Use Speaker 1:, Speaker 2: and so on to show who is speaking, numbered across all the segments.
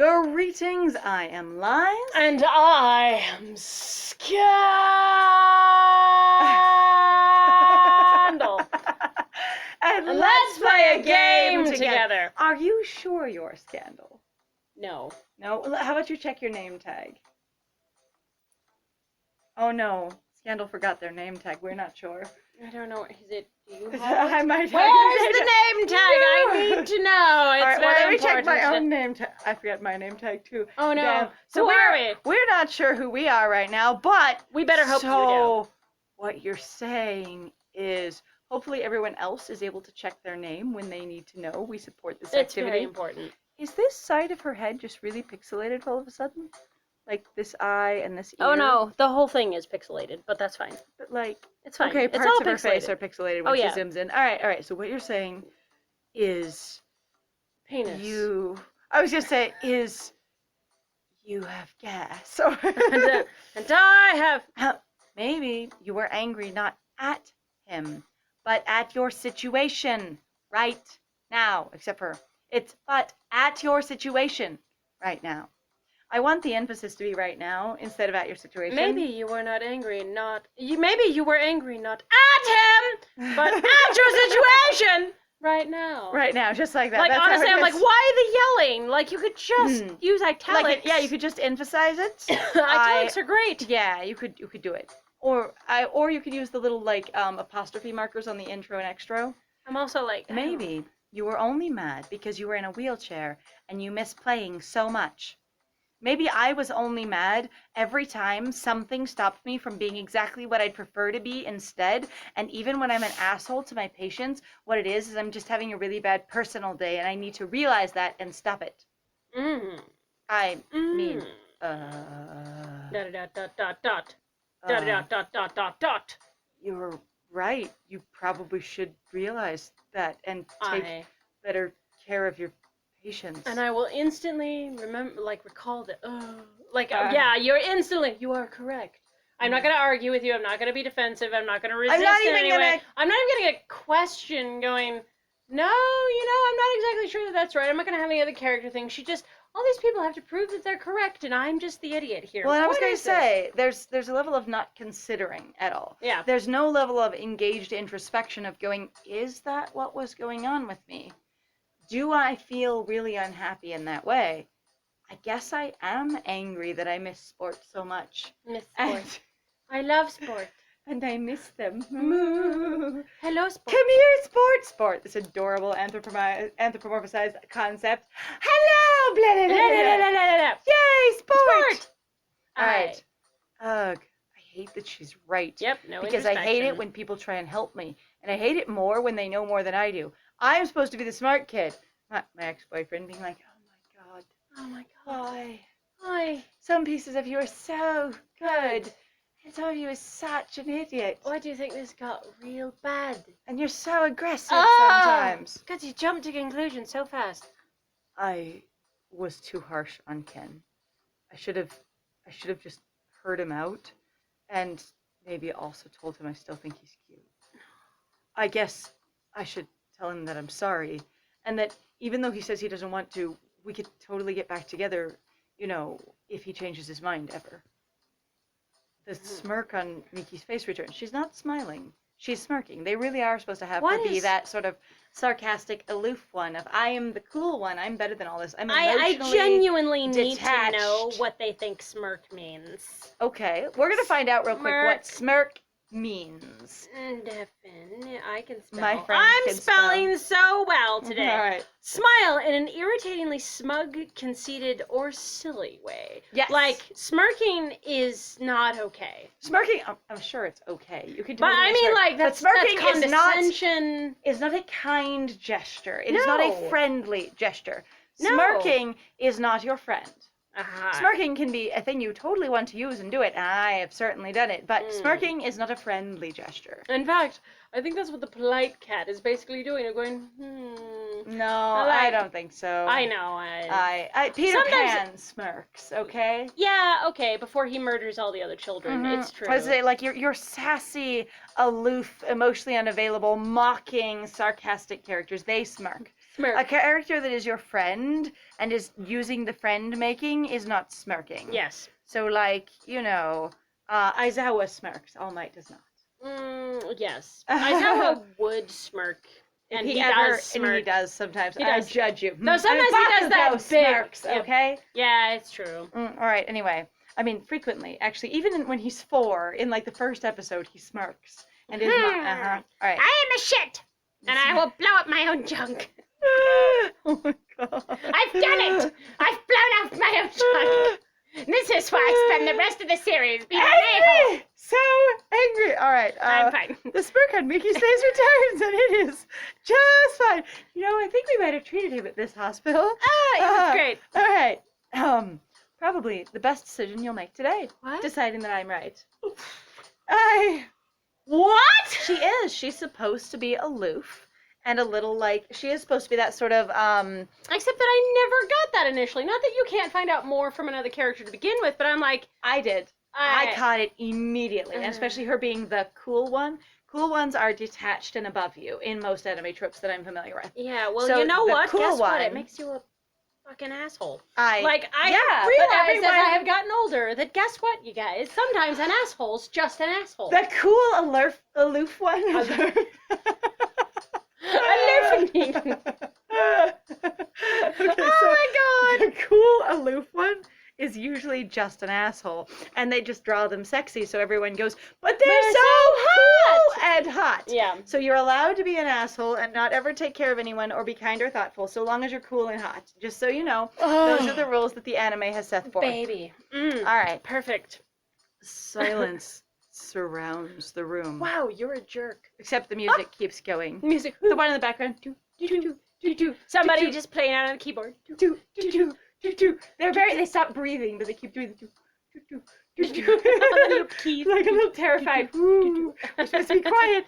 Speaker 1: Greetings, I am Lies.
Speaker 2: And I am Scandal.
Speaker 1: and
Speaker 2: let's play a game together.
Speaker 1: Are you sure you're Scandal?
Speaker 2: No.
Speaker 1: No? How about you check your name tag? Oh no, Scandal forgot their name tag. We're not sure.
Speaker 2: I don't know. Is it? Do you have
Speaker 1: I might have
Speaker 2: Where's the name tag? I need to know. It's
Speaker 1: All right, well, let
Speaker 2: very
Speaker 1: me check
Speaker 2: important.
Speaker 1: my own name tag. I forgot my name tag too.
Speaker 2: Oh no.
Speaker 1: Damn.
Speaker 2: So who are we?
Speaker 1: We're not sure who we are right now, but
Speaker 2: We better hope you do.
Speaker 1: So what you're saying is hopefully everyone else is able to check their name when they need to know. We support this
Speaker 2: It's
Speaker 1: activity.
Speaker 2: very important.
Speaker 1: Is this side of her head just really pixelated all of a sudden? Like this eye and this ear?
Speaker 2: Oh no, the whole thing is pixelated, but that's fine.
Speaker 1: But like,
Speaker 2: It's fine.
Speaker 1: okay,
Speaker 2: It's
Speaker 1: parts
Speaker 2: all
Speaker 1: of her face
Speaker 2: pixelated.
Speaker 1: are pixelated when
Speaker 2: Oh, yeah.
Speaker 1: she zooms in. All right. So what you're saying is
Speaker 2: Penis.
Speaker 1: I was just saying is you have gas.
Speaker 2: and I have.
Speaker 1: Maybe you were angry not at him, but at your situation right now. Except for but at your situation right now. I want the emphasis to be right now instead of at your situation.
Speaker 2: Maybe you were not angry, maybe you were angry not at him, but at your situation right now.
Speaker 1: Right now, just like that.
Speaker 2: Like,
Speaker 1: That's how
Speaker 2: honestly,
Speaker 1: it
Speaker 2: I'm like,
Speaker 1: is.
Speaker 2: why the yelling? Like, you could just use italics.
Speaker 1: Like, yeah, you could just emphasize it.
Speaker 2: Italics are great.
Speaker 1: Yeah, you could do it. Or you could use the little like apostrophe markers on the intro and extra.
Speaker 2: I'm also like,
Speaker 1: Maybe you were only mad because you were in a wheelchair and you miss playing so much. Maybe I was only mad every time something stopped me from being exactly what I'd prefer to be instead. And even when I'm an asshole to my patients, what it is I'm just having a really bad personal day and I need to realize that and stop it. I mean,
Speaker 2: dot.
Speaker 1: You're right. You probably should realize that and take better care of your patients.
Speaker 2: And I will instantly recall that. Yeah, you are correct. I'm not going to argue with you. I'm not going to be defensive. I'm not going to resist
Speaker 1: I'm not
Speaker 2: in
Speaker 1: even
Speaker 2: any
Speaker 1: gonna...
Speaker 2: way. I'm not even going to get a question going, no, I'm not exactly sure that that's right. I'm not going to have any other character thing. All these people have to prove that they're correct, and I'm just the idiot here.
Speaker 1: Well, and I was going to say, there's a level of not considering at all.
Speaker 2: Yeah.
Speaker 1: There's no level of engaged introspection of going, is that what was going on with me? Do I feel really unhappy in that way? I guess I am angry that I miss sport so much.
Speaker 2: Miss sport. I love sport.
Speaker 1: And I miss them.
Speaker 2: Moo. Hello, sport.
Speaker 1: Come here, sport. This adorable anthropomorphized concept. Hello, blah, blah, blah, blah, blah. Yay, sport. All right. Ugh. I hate that she's right.
Speaker 2: Yep, no
Speaker 1: because I hate it when people try and help me. And I hate it more when they know more than I do. I'm supposed to be the smart kid. My ex-boyfriend being like,
Speaker 2: oh my god.
Speaker 1: Why? Some pieces of you are so good. And some of you are such an idiot.
Speaker 2: Why do you think this got real bad?
Speaker 1: And you're so aggressive sometimes.
Speaker 2: Because you jumped to conclusions so fast.
Speaker 1: I was too harsh on Ken. I should have just heard him out. And maybe also told him I still think he's cute. I guess I should tell him that I'm sorry. And that even though he says he doesn't want to, we could totally get back together, if he changes his mind ever. The smirk on Miki's face returns. She's not smiling. She's smirking. They really are supposed to have her be that sort of sarcastic, aloof one of, I am the cool one. I'm better than all this. I'm emotionally
Speaker 2: I genuinely need
Speaker 1: detached.
Speaker 2: to know what they think smirk means.
Speaker 1: Okay, we're going to find out real quick what smirk means.
Speaker 2: I can spell.
Speaker 1: My friend
Speaker 2: I'm
Speaker 1: can
Speaker 2: spelling so well today.
Speaker 1: All right.
Speaker 2: Smile in an irritatingly smug, conceited, or silly way.
Speaker 1: Yes.
Speaker 2: Like, smirking is not okay.
Speaker 1: Smirking, I'm sure it's okay. You can do
Speaker 2: But
Speaker 1: it.
Speaker 2: I mean, like, that's condescension.
Speaker 1: Is not a kind gesture. It is not a friendly gesture.
Speaker 2: No.
Speaker 1: Smirking is not your friend.
Speaker 2: Uh-huh.
Speaker 1: Smirking can be a thing you totally want to use and do it, and I have certainly done it, but smirking is not a friendly gesture.
Speaker 2: In fact, I think that's what the polite cat is basically doing. They're going,
Speaker 1: No, I don't think so.
Speaker 2: I know.
Speaker 1: Peter Pan smirks, okay?
Speaker 2: Yeah, okay, before he murders all the other children. It's true.
Speaker 1: I was say, like, your sassy, aloof, emotionally unavailable, mocking, sarcastic characters, they smirk.
Speaker 2: Smirk.
Speaker 1: A character that is your friend and is using the friend making is not smirking.
Speaker 2: Yes.
Speaker 1: So, like, Aizawa smirks. All Might does not.
Speaker 2: Yes. Aizawa would smirk. And he does smirk.
Speaker 1: And he does sometimes.
Speaker 2: He
Speaker 1: I
Speaker 2: does.
Speaker 1: judge you.
Speaker 2: No, sometimes he does that big.
Speaker 1: Smirks,
Speaker 2: Yep.
Speaker 1: okay?
Speaker 2: Yeah, it's true.
Speaker 1: All right, anyway. I mean, frequently, actually. Even when he's 4, in, like, the first episode, he smirks. And his mom... All right.
Speaker 2: I am a shit! And I will blow up my own junk.
Speaker 1: Oh, my God.
Speaker 2: I've done it! I've blown up my own junk! This is why I spend the rest of the series being
Speaker 1: angry! So angry! Alright,
Speaker 2: I'm fine.
Speaker 1: The smirk on Miki's face returns, and it is just fine. I think we might have treated him at this hospital.
Speaker 2: Oh, it was great.
Speaker 1: Alright, probably the best decision you'll make today.
Speaker 2: What?
Speaker 1: Deciding that I'm right.
Speaker 2: What?
Speaker 1: She is. She's supposed to be aloof. And a little, like, she is supposed to be that sort of,
Speaker 2: Except that I never got that initially. Not that you can't find out more from another character to begin with, but I'm like...
Speaker 1: I did. I caught it immediately, and especially her being the cool one. Cool ones are detached and above you in most anime tropes that I'm familiar with.
Speaker 2: Yeah, well,
Speaker 1: So
Speaker 2: you know
Speaker 1: the
Speaker 2: what?
Speaker 1: cool
Speaker 2: Guess what?
Speaker 1: one-
Speaker 2: It makes you a fucking asshole.
Speaker 1: I
Speaker 2: have
Speaker 1: but
Speaker 2: realized as I
Speaker 1: everyone-
Speaker 2: have gotten older that guess what, you guys? Sometimes an asshole's just an asshole.
Speaker 1: The cool, aloof one.
Speaker 2: Aloof.
Speaker 1: Okay,
Speaker 2: Oh my
Speaker 1: the cool, aloof one is usually just an asshole, and they just draw them sexy, so everyone goes, but they're so cool and hot.
Speaker 2: Yeah.
Speaker 1: So you're allowed to be an asshole and not ever take care of anyone or be kind or thoughtful, so long as you're cool and hot. Just so you know, those are the rules that the anime has set forth.
Speaker 2: Baby.
Speaker 1: All right.
Speaker 2: Perfect.
Speaker 1: Silence surrounds the room.
Speaker 2: Wow, you're a jerk.
Speaker 1: Except the music keeps going.
Speaker 2: Music.
Speaker 1: The one in the background. Do, do, do, do, do.
Speaker 2: Somebody
Speaker 1: do,
Speaker 2: just playing out on the keyboard.
Speaker 1: do, do, do, do, do. They stop breathing, but they keep doing the do, do, do, do,
Speaker 2: Little
Speaker 1: do.
Speaker 2: keys.
Speaker 1: Like a little terrified. Ooh, we're supposed to be quiet.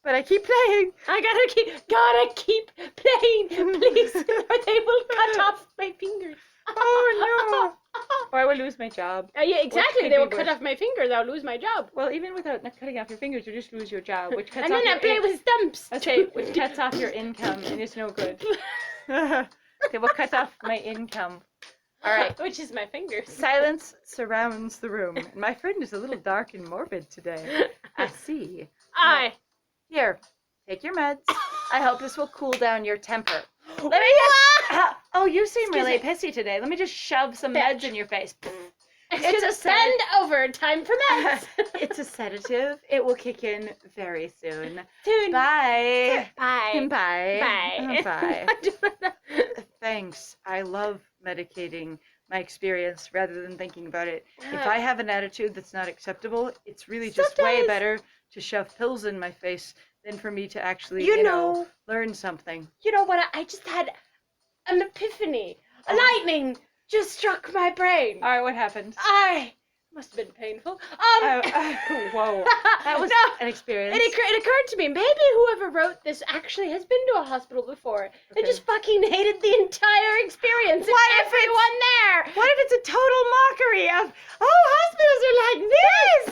Speaker 1: But I keep playing.
Speaker 2: I gotta keep playing, please, or they will cut off my fingers.
Speaker 1: Oh no. Or I will lose my job.
Speaker 2: Yeah, exactly.
Speaker 1: could
Speaker 2: They
Speaker 1: be
Speaker 2: will cut
Speaker 1: worse.
Speaker 2: off my fingers. I'll lose my job.
Speaker 1: Well, even without cutting off your fingers, you just lose your job, which cuts
Speaker 2: And
Speaker 1: off
Speaker 2: then I
Speaker 1: your
Speaker 2: play with stumps.
Speaker 1: which cuts off your income, and it's no good. They will cut off my income. All right.
Speaker 2: Which is my fingers.
Speaker 1: Silence surrounds the room. And my friend is a little dark and morbid today. I see. Here, take your meds. I hope this will cool down your temper. Let me just... Oh, you seem
Speaker 2: Excuse
Speaker 1: really
Speaker 2: me.
Speaker 1: pissy today. Let me just shove some meds in your face.
Speaker 2: It's a bend over. Time for meds.
Speaker 1: It's a sedative. It will kick in very soon.
Speaker 2: Soon.
Speaker 1: Bye.
Speaker 2: Bye.
Speaker 1: Bye.
Speaker 2: Bye.
Speaker 1: Bye. Thanks. I love medicating my experience rather than thinking about it. If I have an attitude that's not acceptable, it's really just way
Speaker 2: Sometimes-
Speaker 1: better to shove pills in my face than for me to actually,
Speaker 2: You know-
Speaker 1: learn something.
Speaker 2: You know what? I just had an epiphany. A lightning just struck my brain.
Speaker 1: All right, what happened?
Speaker 2: Must have been painful.
Speaker 1: Whoa. That was an experience.
Speaker 2: It occurred to me, maybe whoever wrote this actually has been to a hospital before and
Speaker 1: Okay.
Speaker 2: just fucking hated the entire experience.
Speaker 1: What
Speaker 2: and
Speaker 1: if it's-
Speaker 2: everyone there?
Speaker 1: What if it's a total mockery of, hospitals are like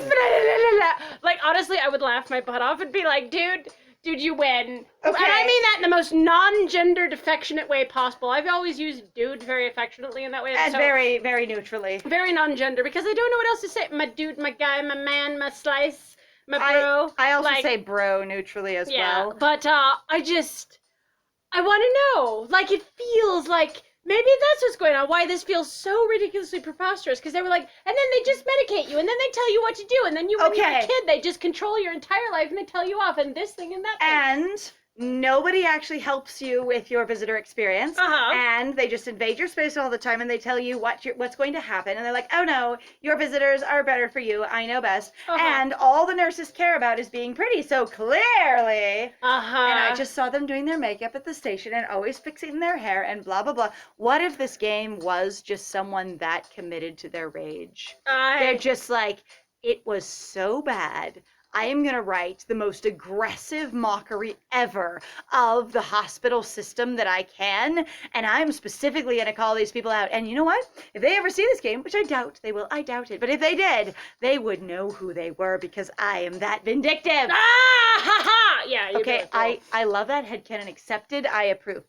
Speaker 1: this?
Speaker 2: Like, honestly, I would laugh my butt off and be like, dude, you win. And
Speaker 1: Okay.
Speaker 2: I mean that in the most non-gendered, affectionate way possible. I've always used dude very affectionately in that way.
Speaker 1: And
Speaker 2: so-
Speaker 1: very, very neutrally.
Speaker 2: very non-gender because I don't know what else to say. My dude, my guy, my man, my slice, my bro.
Speaker 1: I also
Speaker 2: like,
Speaker 1: say bro neutrally as
Speaker 2: yeah,
Speaker 1: well.
Speaker 2: but I want to know. Like, it feels like maybe that's what's going on. Why this feels so ridiculously preposterous? Because they were like, and then they just medicate you, and then they tell you what to do, and then you, when you're a
Speaker 1: Okay.
Speaker 2: kid, they just control your entire life, and they tell you off, and this thing and that thing.
Speaker 1: And nobody actually helps you with your visitor experience.
Speaker 2: Uh-huh.
Speaker 1: And they just invade your space all the time, and they tell you what's going to happen. And they're like, oh no, your visitors are better for you. I know best.
Speaker 2: Uh-huh.
Speaker 1: And all the nurses care about is being pretty. So clearly...
Speaker 2: Uh-huh.
Speaker 1: And I just saw them doing their makeup at the station and always fixing their hair and blah, blah, blah. What if this game was just someone that committed to their rage? They're just like, it was so bad. I am going to write the most aggressive mockery ever of the hospital system that I can. And I'm specifically going to call these people out. And you know what? If they ever see this game, which I doubt they will, I doubt it. But if they did, they would know who they were because I am that vindictive.
Speaker 2: Ah, ha, ha. Yeah, you
Speaker 1: Okay,
Speaker 2: do it, girl.
Speaker 1: I love that. Headcanon accepted. I approve.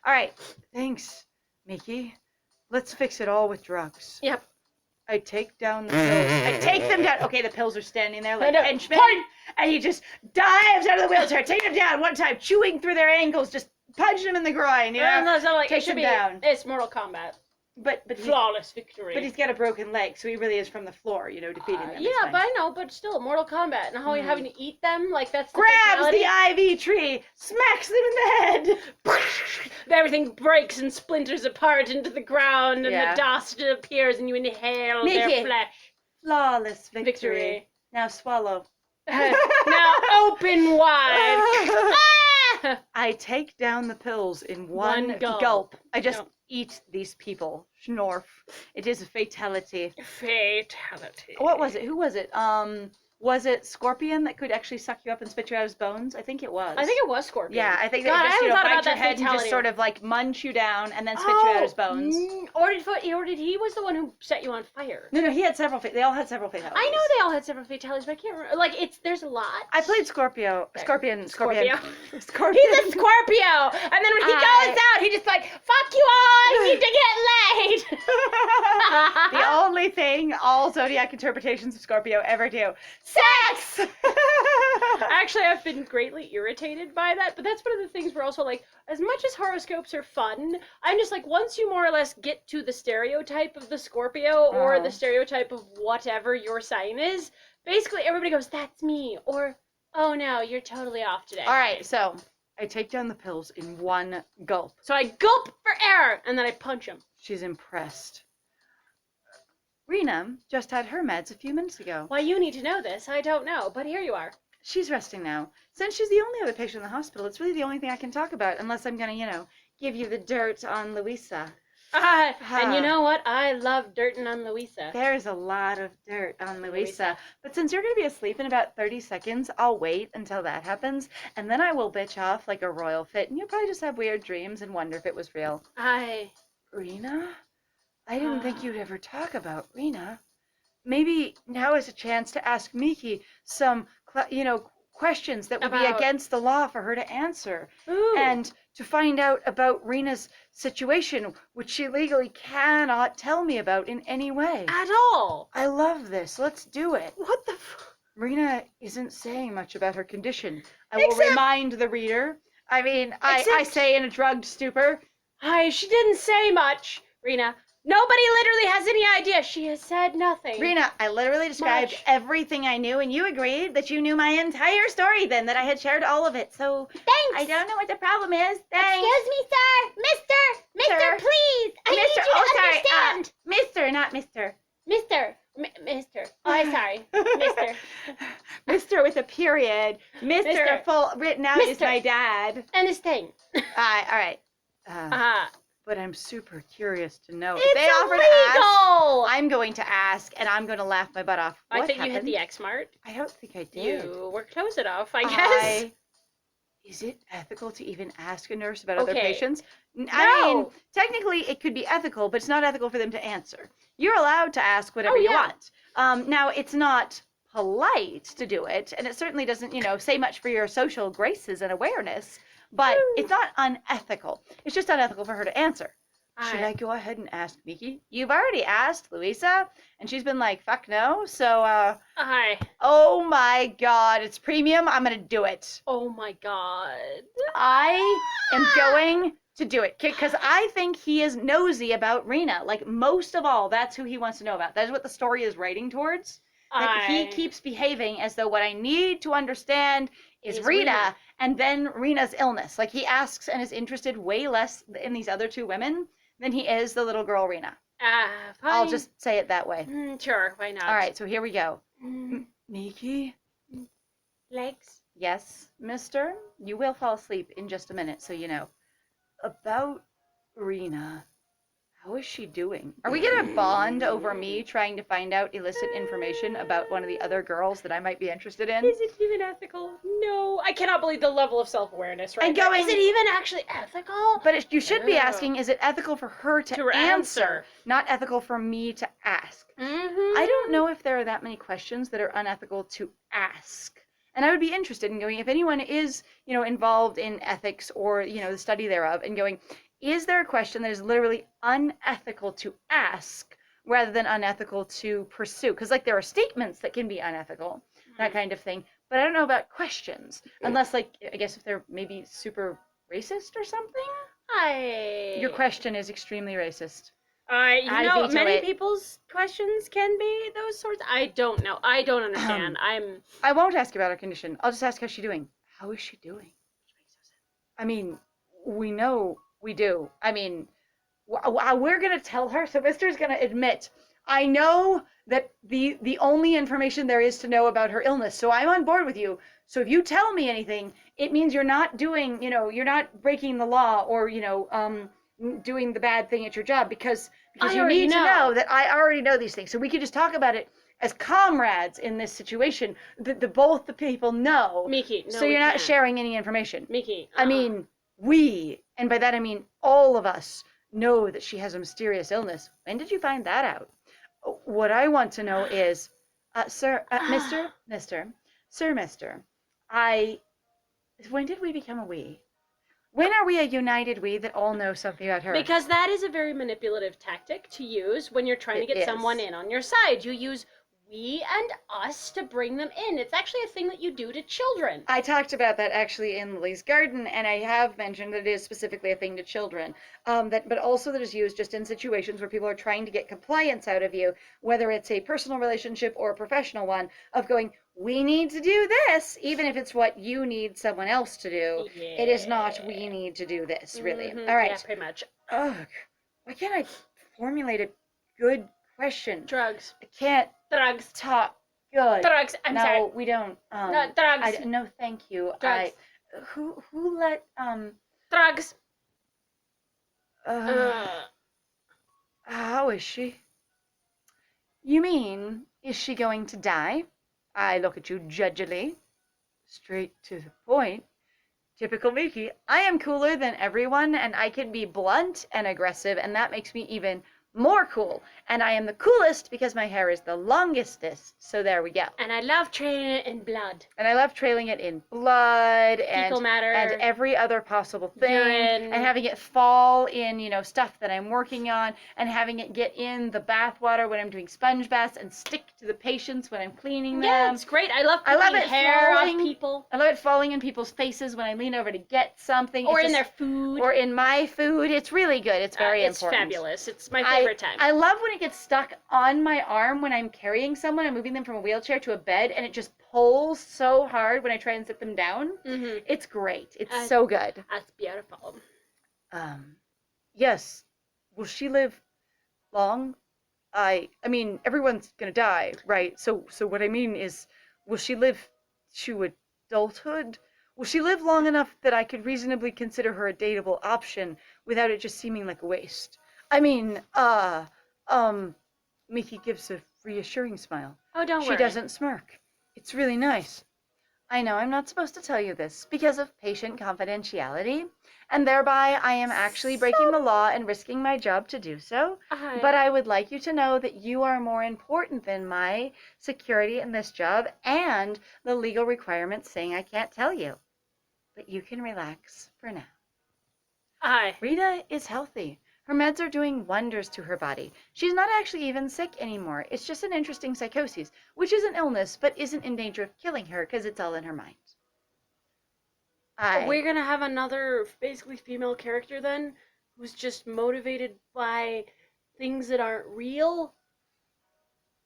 Speaker 1: All right. Thanks, Miki. Let's fix it all with drugs.
Speaker 2: Yep.
Speaker 1: I take down the pills. I take them down. Okay, the pills are standing there like henchmen. And he just dives out of the wheelchair, take them down one time, chewing through their ankles, just punching them in the groin. You know?
Speaker 2: No, it's not like,
Speaker 1: Take
Speaker 2: it should
Speaker 1: them
Speaker 2: be,
Speaker 1: down.
Speaker 2: It's Mortal Kombat.
Speaker 1: But
Speaker 2: Flawless victory.
Speaker 1: But he's got a broken leg, so he really is from the floor, you know, defeating them.
Speaker 2: Yeah, but I know, but still, Mortal Kombat, and how you're having to eat them, like that's the
Speaker 1: grabs
Speaker 2: fatality.
Speaker 1: the IV tree, smacks them in the head.
Speaker 2: Everything breaks and splinters apart into the ground, and
Speaker 1: Yeah.
Speaker 2: the dust appears, and you inhale
Speaker 1: Miki.
Speaker 2: their flesh.
Speaker 1: Flawless victory.
Speaker 2: Victory.
Speaker 1: Now swallow.
Speaker 2: Now open wide. Ah!
Speaker 1: I take down the pills in one
Speaker 2: gulp.
Speaker 1: gulp. I just
Speaker 2: No.
Speaker 1: eat these people. Schnorf. It is a fatality.
Speaker 2: Fatality.
Speaker 1: What was it? Who was it? Was it Scorpion that could actually suck you up and spit you out his bones? I think it was.
Speaker 2: I think it was Scorpion.
Speaker 1: Yeah, I think
Speaker 2: God,
Speaker 1: they just,
Speaker 2: I haven't thought
Speaker 1: bite
Speaker 2: about
Speaker 1: your
Speaker 2: that
Speaker 1: head and just
Speaker 2: fatality.
Speaker 1: sort of like munch you down and then spit you out his bones.
Speaker 2: Or did he was the one who set you on fire?
Speaker 1: No, he had several. They all had several fatalities.
Speaker 2: I know they all had several fatalities, but I can't remember. Like there's a lot.
Speaker 1: I played Scorpion. Scorpion.
Speaker 2: Scorpio.
Speaker 1: Scorpion.
Speaker 2: He's a Scorpio, and then when he goes out, he just like, "Fuck you all! I need to get laid."
Speaker 1: The only thing all zodiac interpretations of Scorpio ever do: sex.
Speaker 2: Actually, I've been greatly irritated by that, but that's one of the things where also like, as much as horoscopes are fun, I'm just like, once you more or less get to the stereotype of the Scorpio or the stereotype of whatever your sign is, basically everybody goes, "That's me," or "Oh no, you're totally off today."
Speaker 1: All right, so I take down the pills in one gulp.
Speaker 2: So I gulp for air, and then I punch him.
Speaker 1: She's impressed. Rena just had her meds a few minutes ago.
Speaker 2: Why you need to know this, I don't know, but here you are.
Speaker 1: She's resting now. Since she's the only other patient in the hospital, it's really the only thing I can talk about, unless I'm going to, give you the dirt on Louisa.
Speaker 2: And you know what? I love dirtin' on Louisa.
Speaker 1: There's a lot of dirt on Louisa. But since you're going to be asleep in about 30 seconds, I'll wait until that happens, and then I will bitch off like a royal fit, and you'll probably just have weird dreams and wonder if it was real. Rena? I didn't think you'd ever talk about Rena. Maybe now is a chance to ask Miki some, questions that would be against the law for her to answer.
Speaker 2: Ooh.
Speaker 1: And to find out about Rena's situation, which she legally cannot tell me about in any way.
Speaker 2: At all.
Speaker 1: I love this. Let's do it.
Speaker 2: What the
Speaker 1: Rena isn't saying much about her condition. I will remind the reader. I mean, I say in a drugged stupor.
Speaker 2: She didn't say much, Rena. Nobody literally has any idea. She has said nothing.
Speaker 1: Rena, I literally described everything I knew, and you agreed that you knew my entire story then, that I had shared all of it. So,
Speaker 2: thanks.
Speaker 1: I don't know what the problem is. Thanks.
Speaker 2: Excuse me, sir. Mister,
Speaker 1: Sir.
Speaker 2: please. I need you to understand.
Speaker 1: Mister, not Mister.
Speaker 2: Mister. Oh, I'm sorry. Mister.
Speaker 1: Mister with a period. Mister full written out is my dad.
Speaker 2: And this thing.
Speaker 1: All right. But I'm super curious to know.
Speaker 2: It's
Speaker 1: if they offer
Speaker 2: illegal.
Speaker 1: to ask, I'm going to ask, and I'm going to laugh my butt off.
Speaker 2: I think
Speaker 1: happened?
Speaker 2: you hit the X mark.
Speaker 1: I don't think I did.
Speaker 2: You were close enough, I guess.
Speaker 1: Is it ethical to even ask a nurse about other patients?
Speaker 2: No.
Speaker 1: I mean, technically it could be ethical, but it's not ethical for them to answer. You're allowed to ask whatever you want. Now, it's not polite to do it, and it certainly doesn't, say much for your social graces and awareness, but it's not unethical. It's just unethical for her to answer. Should I go ahead and ask Miki? You've already asked Louisa, and she's been like, fuck no. So, oh my God, it's premium. I'm going to do it.
Speaker 2: Oh my God.
Speaker 1: I am going to do it because I think he is nosy about Rena. Like, most of all, that's who he wants to know about. That is what the story is writing towards. That he keeps behaving as though what I need to understand is Rena and then Rena's illness. Like, he asks and is interested way less in these other two women than he is the little girl Rena.
Speaker 2: Fine.
Speaker 1: I'll just say it that way.
Speaker 2: Sure, why not?
Speaker 1: All right, so here we go. Miki?
Speaker 2: Legs?
Speaker 1: Yes, mister? You will fall asleep in just a minute, so you know. About Rena, how is she doing? Are we going to bond over me trying to find out illicit information about one of the other girls that I might be interested in?
Speaker 2: Is it even ethical? No. I cannot believe the level of self-awareness right
Speaker 1: And
Speaker 2: there.
Speaker 1: going-
Speaker 2: Is it even actually ethical?
Speaker 1: But you should be
Speaker 2: Oh.
Speaker 1: asking, is it ethical for her to answer, not ethical for me to ask?
Speaker 2: Mm-hmm.
Speaker 1: I don't know if there are that many questions that are unethical to ask. And I would be interested in going, if anyone is, involved in ethics or, the study thereof, and going, is there a question that is literally unethical to ask rather than unethical to pursue? Because, there are statements that can be unethical, that kind of thing. But I don't know about questions, unless, I guess if they're maybe super racist or something. Your question is extremely racist. I veto
Speaker 2: many
Speaker 1: it.
Speaker 2: people's questions can be those sorts. I don't know. I don't understand.
Speaker 1: I won't ask about her condition. I'll just ask how's she doing. How is she doing? I mean, we know we do. I mean, we're going to tell her. So Mister's going to admit, I know that the only information there is to know about her illness. So I'm on board with you. So if you tell me anything, it means you're not doing, you're not breaking the law or, doing the bad thing at your job because you need to know that I already know these things. So we could just talk about it as comrades in this situation. Both the people know.
Speaker 2: Miki, no,
Speaker 1: so you're not sharing any information.
Speaker 2: Miki.
Speaker 1: I mean, we, and by that I mean all of us, know that she has a mysterious illness. When did you find that out? What I want to know is, Sir, Mister, when did we become a we? When are we a united we that all know something about her?
Speaker 2: Because that is a very manipulative tactic to use when you're trying to get someone in on your side. You use we and us to bring them in. It's actually a thing that you do to children.
Speaker 1: I talked about that actually in Lily's Garden, and I have mentioned that it is specifically a thing to children. But also that is used just in situations where people are trying to get compliance out of you, whether it's a personal relationship or a professional one, of going, we need to do this, even if it's what you need someone else to do. Yeah. It is not we need to do this, really.
Speaker 2: Mm-hmm.
Speaker 1: All right.
Speaker 2: Yeah, pretty much.
Speaker 1: Ugh. Why can't I formulate a good question?
Speaker 2: Drugs.
Speaker 1: I can't
Speaker 2: Drugs.
Speaker 1: talk good.
Speaker 2: Drugs. I'm sorry.
Speaker 1: No, we don't.
Speaker 2: No, drugs.
Speaker 1: No, thank you.
Speaker 2: Drugs.
Speaker 1: Who let
Speaker 2: Drugs.
Speaker 1: How is she? You mean, is she going to die? I look at you judgily. Straight to the point. Typical Miki. I am cooler than everyone, and I can be blunt and aggressive, and that makes me even more cool. And I am the coolest because my hair is the longestest. So there we go.
Speaker 2: And I love trailing it in blood.
Speaker 1: And I love trailing it in blood
Speaker 2: fecal matter,
Speaker 1: and every other possible thing.
Speaker 2: Urine.
Speaker 1: And having it fall in, stuff that I'm working on, and having it get in the bath water when I'm doing sponge baths and stick to the patients when I'm cleaning them.
Speaker 2: Yeah, it's great. I love picking hair off people.
Speaker 1: I love it falling in people's faces when I lean over to get something.
Speaker 2: Or in their food.
Speaker 1: Or in my food. It's really good. It's very important.
Speaker 2: It's fabulous. It's my favorite time.
Speaker 1: I love when it gets stuck on my arm when I'm carrying someone. I'm moving them from a wheelchair to a bed, and it just pulls so hard when I try and sit them down. Mm-hmm. It's great. It's so good.
Speaker 2: That's beautiful.
Speaker 1: Yes. Will she live long? I mean, everyone's gonna die, right? So what I mean is, will she live to adulthood? Will she live long enough that I could reasonably consider her a dateable option without it just seeming like a waste? I mean, Miki gives a reassuring smile.
Speaker 2: Oh, don't worry.
Speaker 1: She doesn't smirk. It's really nice. I know I'm not supposed to tell you this because of patient confidentiality, and thereby I am actually breaking the law and risking my job to do so. But I would like you to know that you are more important than my security in this job and the legal requirements saying I can't tell you. But you can relax for now. Rena is healthy. Her meds are doing wonders to her body. She's not actually even sick anymore. It's just an interesting psychosis, which is an illness, but isn't in danger of killing her because it's all in her mind.
Speaker 2: We're going to have another basically female character then, who's just motivated by things that aren't real?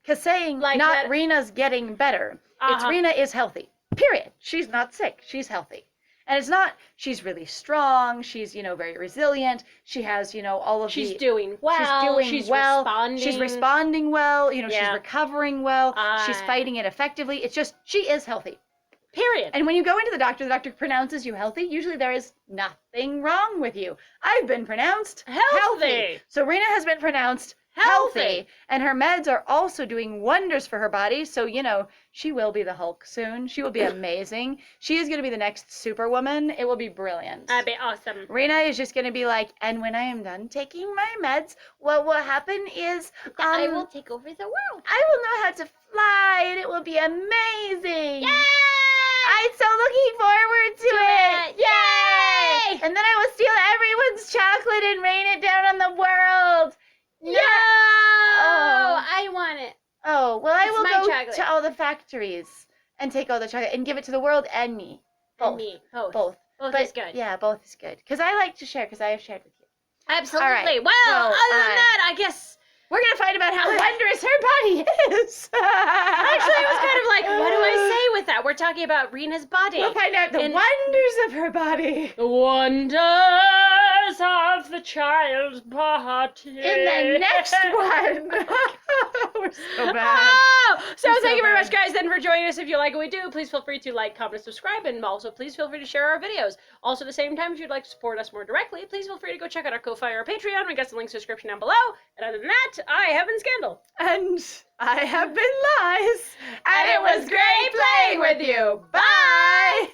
Speaker 1: Because saying Rena's getting better, it's Rena is healthy. Period. She's not sick. She's healthy. And it's not, she's really strong, she's, very resilient, she has, all of
Speaker 2: she's doing well, she's responding.
Speaker 1: She's responding well, she's recovering well, she's fighting it effectively. It's just, she is healthy.
Speaker 2: Period.
Speaker 1: And when you go into the doctor pronounces you healthy. Usually there is nothing wrong with you. I've been pronounced
Speaker 2: Healthy.
Speaker 1: So Rena has been pronounced healthy. And her meds are also doing wonders for her body. So, you know, she will be the Hulk soon. She will be amazing. She is going to be the next Superwoman. It will be brilliant.
Speaker 2: That'd be awesome.
Speaker 1: Rena is just going to be like, and when I am done taking my meds, what will happen is
Speaker 2: I will take over the world.
Speaker 1: I will know how to fly and it will be amazing.
Speaker 2: Yay!
Speaker 1: I'm so looking forward to it.
Speaker 2: Yay!
Speaker 1: And then I will steal everyone's chocolate and rain it down on the world.
Speaker 2: No!
Speaker 1: Oh.
Speaker 2: I want it.
Speaker 1: Oh, well, I
Speaker 2: It's
Speaker 1: will
Speaker 2: my
Speaker 1: go
Speaker 2: chocolate.
Speaker 1: to all the factories and take all the chocolate and give it to the world and me. Both.
Speaker 2: And me. Both.
Speaker 1: Both.
Speaker 2: Both
Speaker 1: But,
Speaker 2: is good.
Speaker 1: Yeah, both is good. Because I like to share because I have shared with you.
Speaker 2: Absolutely.
Speaker 1: All right.
Speaker 2: Well, other than
Speaker 1: Well,
Speaker 2: that, I guess...
Speaker 1: We're going to find about how wondrous her body is.
Speaker 2: Actually, it was kind of like, what do I say with that? We're talking about Rena's body.
Speaker 1: We'll find out the
Speaker 2: And-
Speaker 1: wonders of her body.
Speaker 2: The wonders of the child's body.
Speaker 1: In the next one. We're so bad.
Speaker 2: Oh! So
Speaker 1: We're
Speaker 2: thank
Speaker 1: so
Speaker 2: you very
Speaker 1: bad.
Speaker 2: much, guys, then for joining us. If you like what we do, please feel free to like, comment, and subscribe, and also please feel free to share our videos. Also, at the same time, if you'd like to support us more directly, please feel free to go check out our Ko-Fi or Patreon. We got the links in the description down below. And other than that, I have been Scandal.
Speaker 1: And I have been Lies. And it was great playing with you. Bye.